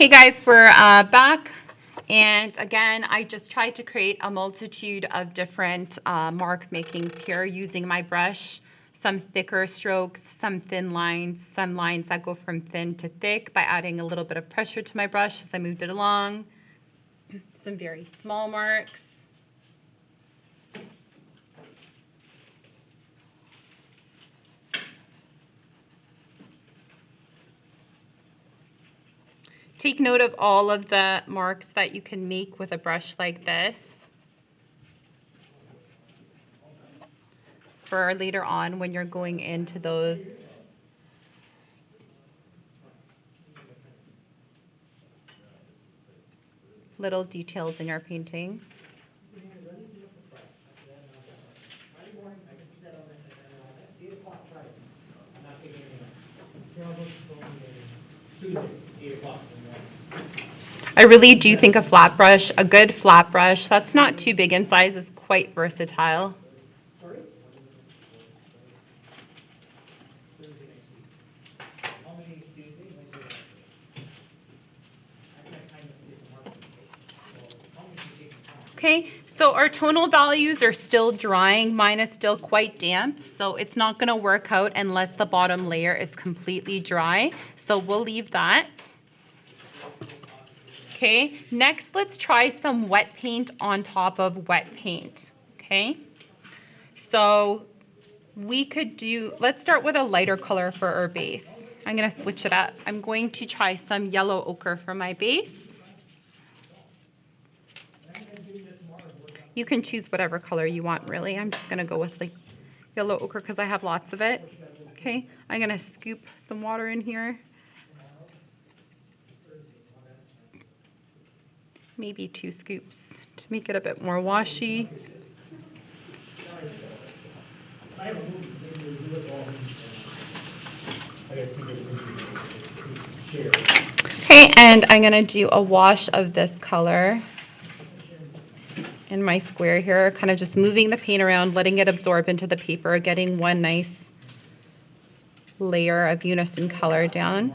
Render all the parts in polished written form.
Hey guys, we're back, and again I just tried to create a multitude of different mark makings here using my brush. Some thicker strokes, some thin lines, some lines that go from thin to thick by adding a little bit of pressure to my brush as I moved it along. Some very small marks. Take note of all of the marks that you can make with a brush like this for later on when you're going into those little details in your painting. I really do think a flat brush, a good flat brush, that's not too big in size, is quite versatile. Okay, so our tonal values are still drying. Mine is still quite damp, so it's not going to work out unless the bottom layer is completely dry. So we'll leave that. Okay, next let's try some wet paint on top of wet paint. Okay, so we could do, let's start with a lighter color for our base. I'm going to switch it up. I'm going to try some yellow ochre for my base. You can choose whatever color you want, really. I'm just going to go with like yellow ochre because I have lots of it. Okay, I'm going to scoop some water in here. Maybe 2 scoops to make it a bit more washy. Okay, and I'm going to do a wash of this color in my square here, kind of just moving the paint around, letting it absorb into the paper, getting one nice layer of unison color down.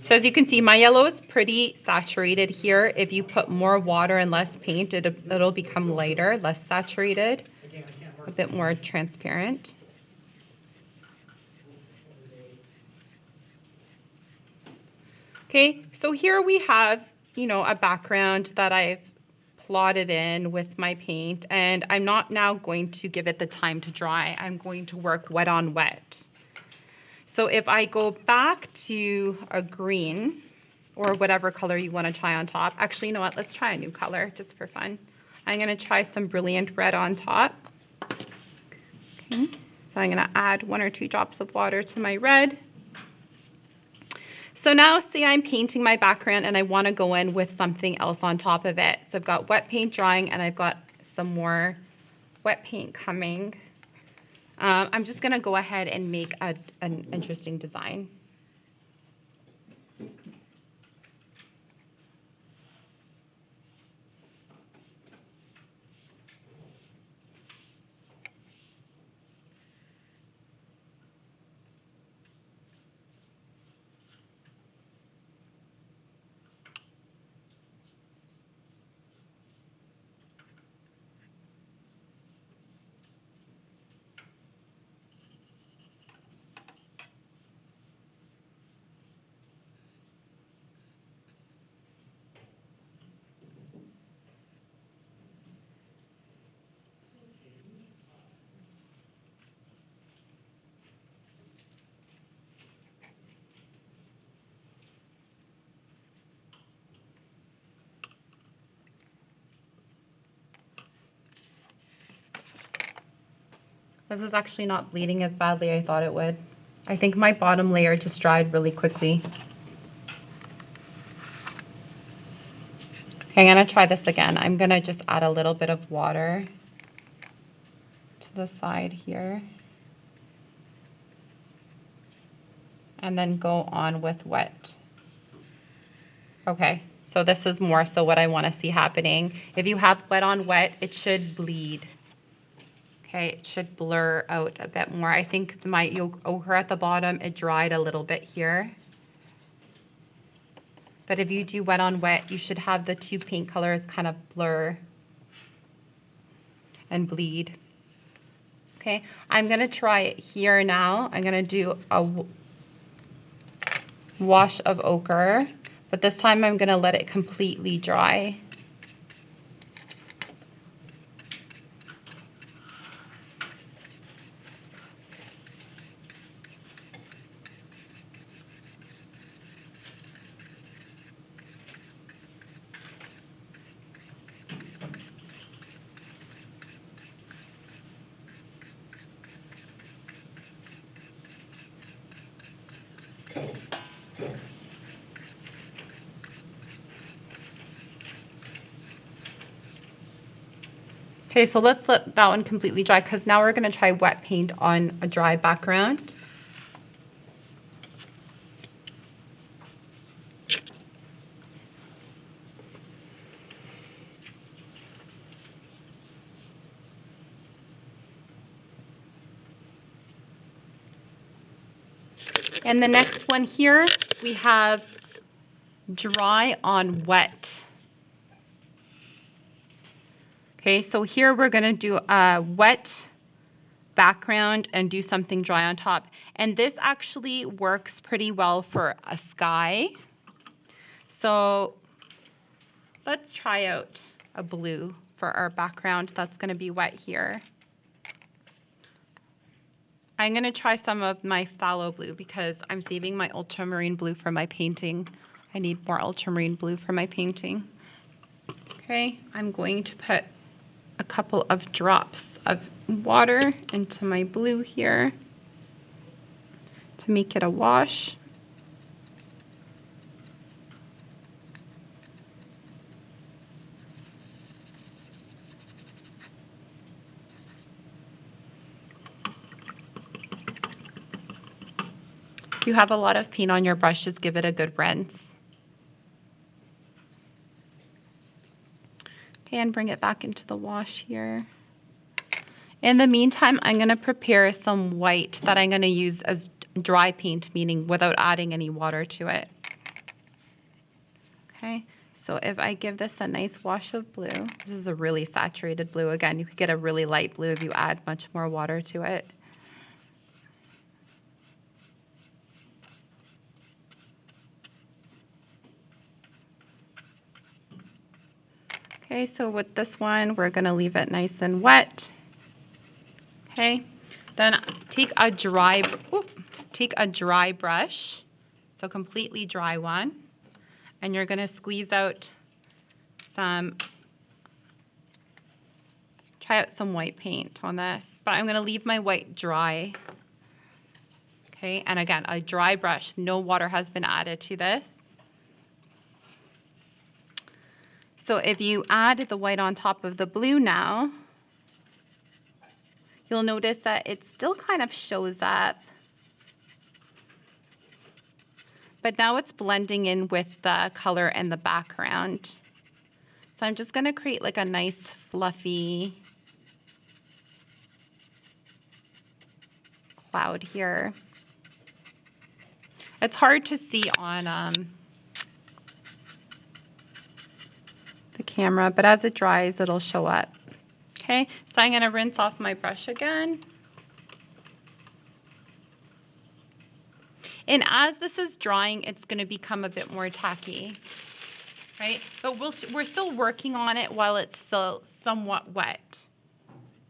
So as you can see, my yellow is pretty saturated here. If you put more water and less paint, it'll become lighter, less saturated, a bit more transparent. Okay, so here we have, a background that I've plotted in with my paint, and I'm not now going to give it the time to dry. I'm going to work wet on wet. So if I go back to a green, or whatever color you want to try on top. Actually, you know what? Let's try a new color just for fun. I'm going to try some brilliant red on top. Okay, so I'm going to add 1 or 2 drops of water to my red. So now say I'm painting my background and I want to go in with something else on top of it. So I've got wet paint drying and I've got some more wet paint coming. I'm just going to go ahead and make an interesting design. This is actually not bleeding as badly as I thought it would. I think my bottom layer just dried really quickly. Okay, I'm going to try this again. I'm going to just add a little bit of water to the side here. And then go on with wet. Okay, so this is more so what I want to see happening. If you have wet on wet, it should bleed. Okay, it should blur out a bit more. I think my ochre at the bottom, it dried a little bit here. But if you do wet on wet, you should have the two paint colors kind of blur and bleed. Okay, I'm gonna try it here now. I'm gonna do a wash of ochre, but this time I'm gonna let it completely dry. Okay, so let's let that one completely dry because now we're going to try wet paint on a dry background. And the next one here, we have dry on wet. Okay, so here we're going to do a wet background and do something dry on top. And this actually works pretty well for a sky. So let's try out a blue for our background that's going to be wet here. I'm going to try some of my phthalo blue because I'm saving my ultramarine blue for my painting. I need more ultramarine blue for my painting. Okay, I'm going to put a couple of drops of water into my blue here to make it a wash. If you have a lot of paint on your brush, just give it a good rinse. Okay, and bring it back into the wash here. In the meantime, I'm going to prepare some white that I'm going to use as dry paint, meaning without adding any water to it. Okay, so if I give this a nice wash of blue, this is a really saturated blue. Again, you could get a really light blue if you add much more water to it. Okay, so with this one, we're going to leave it nice and wet. Okay, then take a dry brush, so completely dry one, and you're going to squeeze out try out some white paint on this, but I'm going to leave my white dry. Okay, and again, a dry brush, no water has been added to this. So if you add the white on top of the blue now, you'll notice that it still kind of shows up. But now it's blending in with the color and the background. So I'm just going to create like a nice fluffy cloud here. It's hard to see on the camera, but as it dries, it'll show up. Okay, so I'm going to rinse off my brush again. And as this is drying, it's going to become a bit more tacky, right? But we're still working on it while it's still somewhat wet.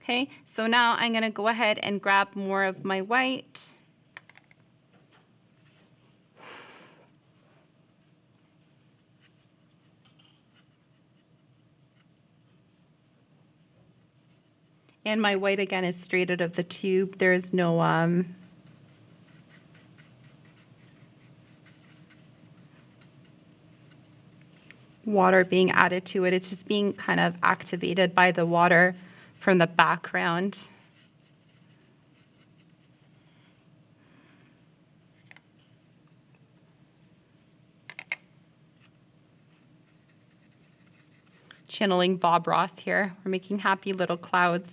Okay, so now I'm going to go ahead and grab more of my white. And my white, again, is straight out of the tube. There's no water being added to it. It's just being kind of activated by the water from the background. Channeling Bob Ross here. We're making happy little clouds.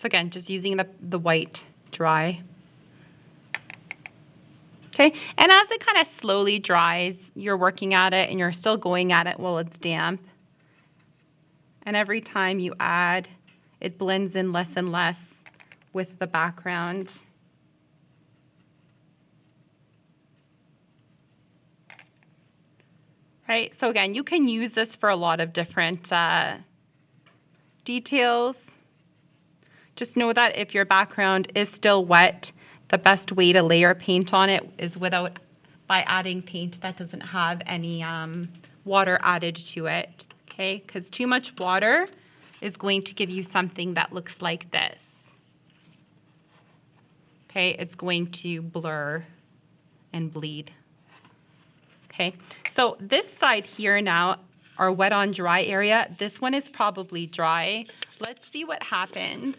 So again, just using the white dry. Okay, and as it kind of slowly dries, you're working at it and you're still going at it while it's damp. And every time you add, it blends in less and less with the background. Right, so again, you can use this for a lot of different details. Just know that if your background is still wet, the best way to layer paint on it is by adding paint that doesn't have any water added to it, okay? Because too much water is going to give you something that looks like this. Okay, it's going to blur and bleed. Okay, so this side here now, our wet on dry area, this one is probably dry. Let's see what happens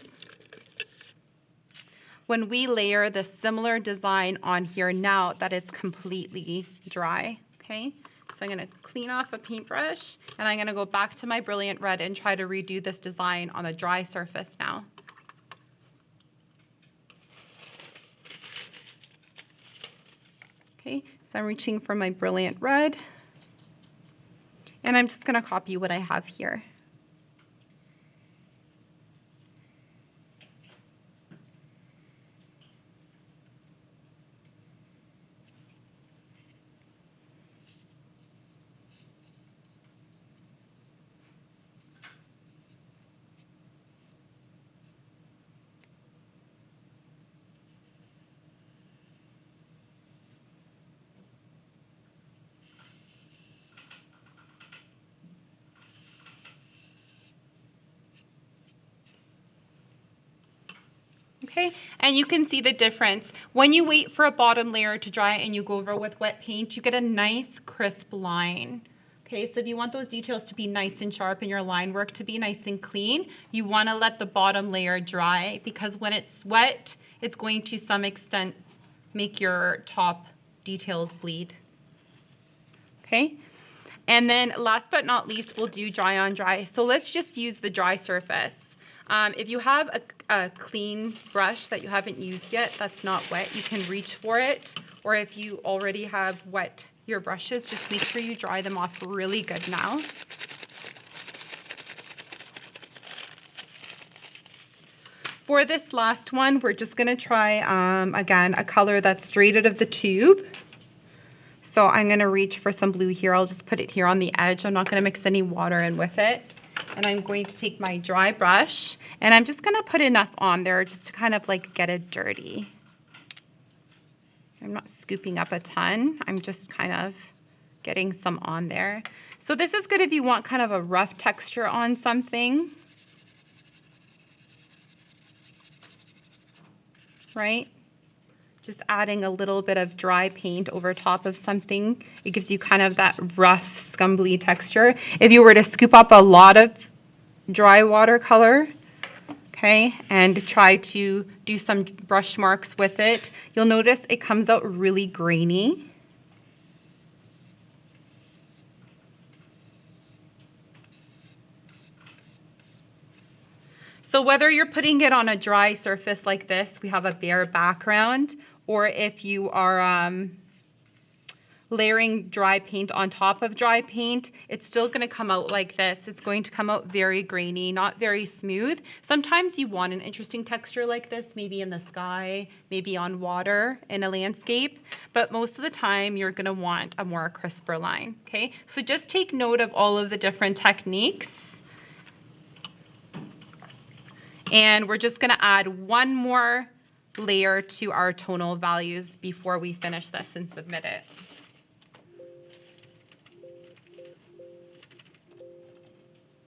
when we layer the similar design on here now that it's completely dry, okay? So I'm gonna clean off a paintbrush and I'm gonna go back to my Brilliant Red and try to redo this design on a dry surface now. Okay, so I'm reaching for my Brilliant Red and I'm just gonna copy what I have here. Okay, and you can see the difference. When you wait for a bottom layer to dry and you go over with wet paint, you get a nice crisp line. Okay, so if you want those details to be nice and sharp and your line work to be nice and clean, you want to let the bottom layer dry, because when it's wet, it's going to some extent make your top details bleed. Okay, and then last but not least, we'll do dry on dry. So let's just use the dry surface. If you have a clean brush that you haven't used yet, that's not wet, you can reach for it. Or if you already have wet your brushes, just make sure you dry them off really good now. For this last one, we're just gonna try, again, a color that's straight out of the tube. So I'm gonna reach for some blue here. I'll just put it here on the edge. I'm not gonna mix any water in with it. And I'm going to take my dry brush and I'm just gonna put enough on there just to kind of like get it dirty. I'm not scooping up a ton. I'm just kind of getting some on there. So this is good if you want kind of a rough texture on something. Right? Just adding a little bit of dry paint over top of something. It gives you kind of that rough, scumbly texture. If you were to scoop up a lot of dry watercolor, okay, and try to do some brush marks with it, you'll notice it comes out really grainy. So whether you're putting it on a dry surface like this, we have a bare background, or if you are layering dry paint on top of dry paint, it's still going to come out like this. It's going to come out very grainy, not very smooth. Sometimes you want an interesting texture like this, maybe in the sky, maybe on water in a landscape, but most of the time you're going to want a more crisper line, okay? So just take note of all of the different techniques. And we're just going to add one more layer to our tonal values before we finish this and submit it.